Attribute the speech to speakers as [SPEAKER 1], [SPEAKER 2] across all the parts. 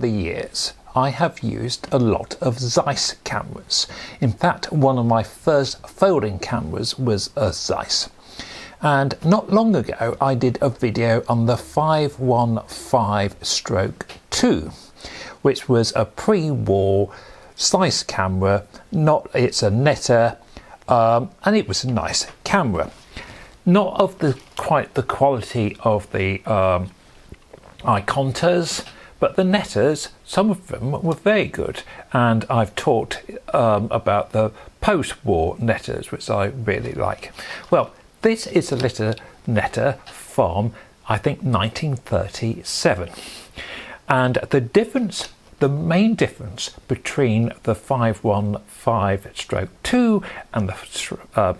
[SPEAKER 1] the years I have used a lot of Zeiss cameras. In fact, one of my first folding cameras was a Zeiss. And not long ago I did a video on the 515-2, which was a pre-war Zeiss camera. It's a Nettar, and it was a nice camera. Not of quite the quality of the Iconters, but the Nettars, some of them were very good. And I've talked about the post-war Nettars, which I really like. Well, this is a little Nettar from, I think, 1937. And the main difference between the 515-2 and the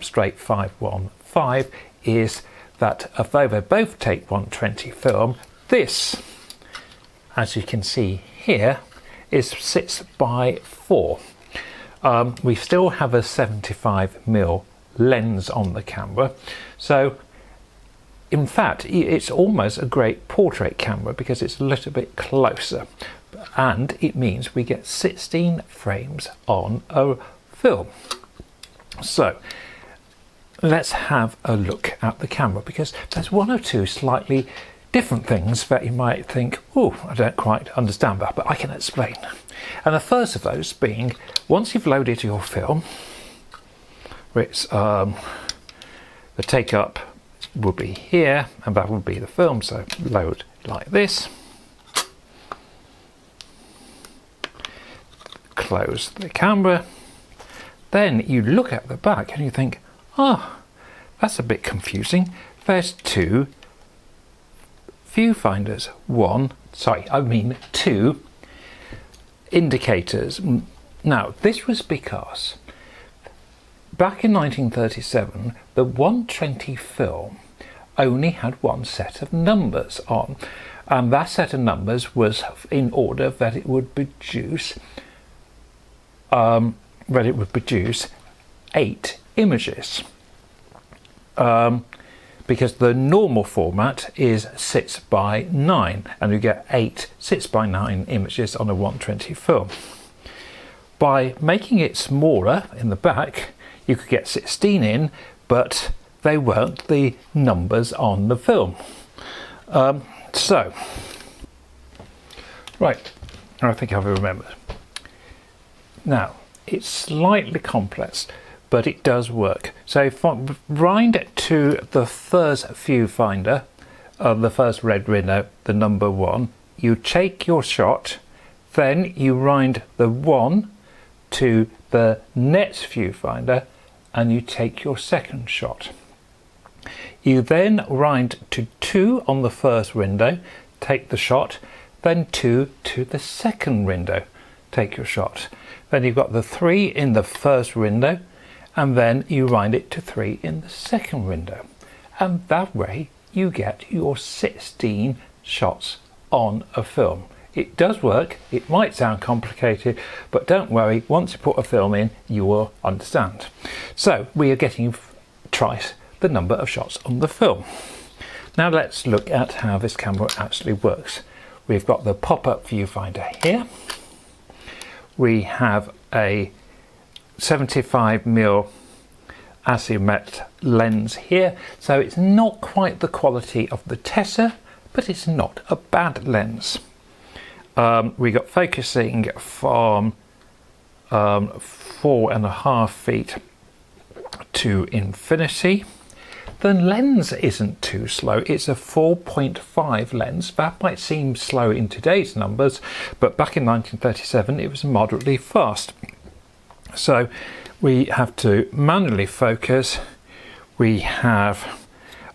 [SPEAKER 1] straight 515 is that although they both take 120 film, this, as you can see here, is 6x4. We still have a 75mm lens on the camera, so in fact it's almost a great portrait camera because it's a little bit closer, and it means we get 16 frames on a film. So let's have a look at the camera, because there's one or two slightly different things that you might think, oh, I don't quite understand that, but I can explain. And the first of those being, once you've loaded your film, which the take up will be here, and that will be the film, so load like this, close the camera, then you look at the back and you think, oh, that's a bit confusing. There's two viewfinders, two indicators. Now, this was because back in 1937, the 120 film only had one set of numbers on, and that set of numbers was in order that it would produce 8 images. Because the normal format is 6x9, and you get 8 6x9 images on a 120 film. By making it smaller in the back, you could get 16 in, but they weren't the numbers on the film. Right, I think I've remembered. Now, it's slightly complex, but it does work. So if I wind to the first viewfinder, the first red window, the number 1, you take your shot, then you wind the 1 to the next viewfinder, and you take your second shot. You then wind to 2 on the first window, take the shot, then 2 to the second window, take your shot. Then you've got the 3 in the first window, and then you wind it to 3 in the second window, and that way you get your 16 shots on a film. It does work. It might sound complicated, but don't worry, once you put a film in, you will understand. So we are getting twice the number of shots on the film. Now let's look at how this camera actually works. We've got the pop-up viewfinder here. We have a 75mm azimuth lens here, so it's not quite the quality of the Tessa, but it's not a bad lens. We got focusing from 4.5 feet to infinity. The lens isn't too slow. It's a 4.5 lens. That might seem slow in today's numbers, but back in 1937 it was moderately fast. So we have to manually focus. We have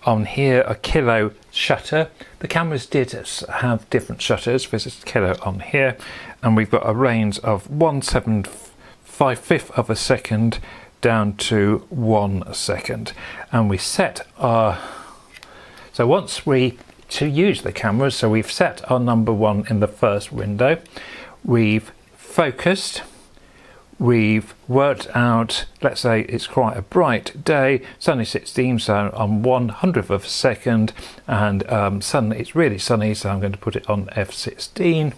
[SPEAKER 1] on here a kilo shutter. The cameras did have different shutters. This is kilo on here, and we've got a range of 1/75 of a second down to 1 second, and we set our, so once to use the camera, so we've set our number 1 in the first window, we've focused, we've worked out, let's say it's quite a bright day, it's only 16, so on 1/100th of a second, and it's really sunny, so I'm going to put it on f16.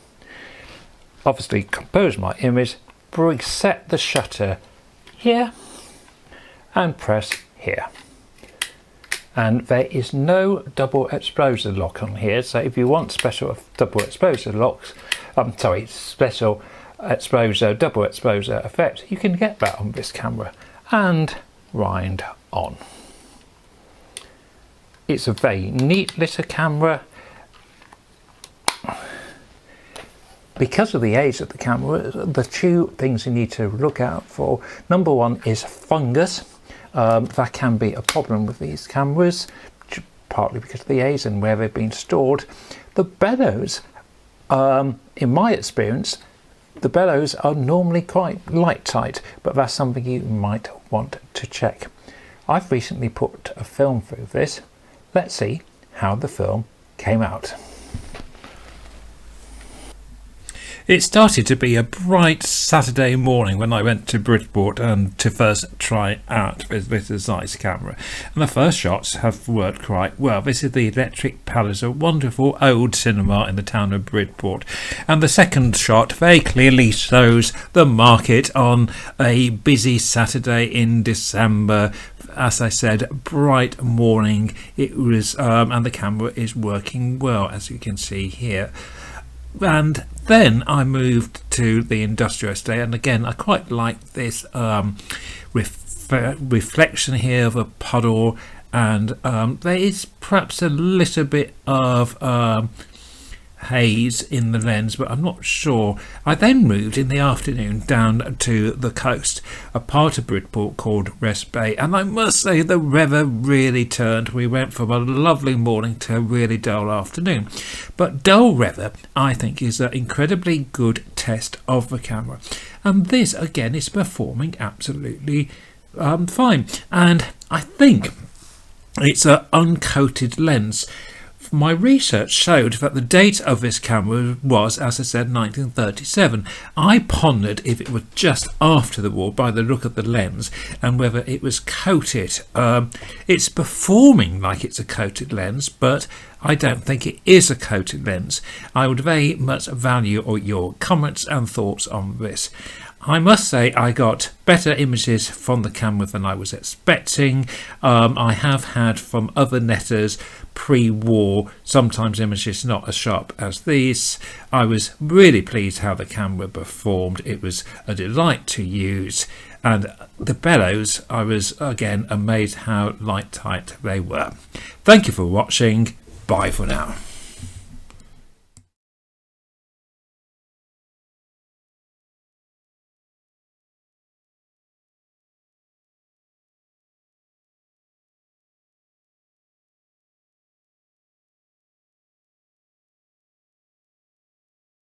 [SPEAKER 1] obviously compose my image, reset the shutter here and press here. And there is no double exposure lock on here, so if you want special double exposure locks, special exposure, double exposure effect, you can get that on this camera. And rind on. It's a very neat little camera. Because of the age of the camera, the two things you need to look out for. Number one is fungus. That can be a problem with these cameras, partly because of the age and where they've been stored. The bellows, in my experience, the bellows are normally quite light tight, but that's something you might want to check. I've recently put a film through this. Let's see how the film came out. It started to be a bright Saturday morning when I went to Bridport and to first try out this little Zeiss camera. And the first shots have worked quite well. This is the Electric Palace, a wonderful old cinema in the town of Bridport. And the second shot very clearly shows the market on a busy Saturday in December. As I said, bright morning. It was, and the camera is working well, as you can see here. And then I moved to the industrial estate, and again I quite like this reflection here of a puddle, and there is perhaps a little bit of haze in the lens, but I'm not sure. I then moved in the afternoon down to the coast, a part of Bridport called Rest Bay, and I must say the weather really turned. We went from a lovely morning to a really dull afternoon. But dull weather, I think, is an incredibly good test of the camera, and this again is performing absolutely fine. And I think it's an uncoated lens. My research showed that the date of this camera was, as I said, 1937. I pondered if it was just after the war by the look of the lens and whether it was coated. It's performing like it's a coated lens, but I don't think it is a coated lens. I would very much value your comments and thoughts on this. I must say I got better images from the camera than I was expecting. I have had from other netters pre-war sometimes images not as sharp as these. I was really pleased how the camera performed. It was a delight to use, and the bellows, I was again amazed how light tight they were. Thank you for watching. Bye for now.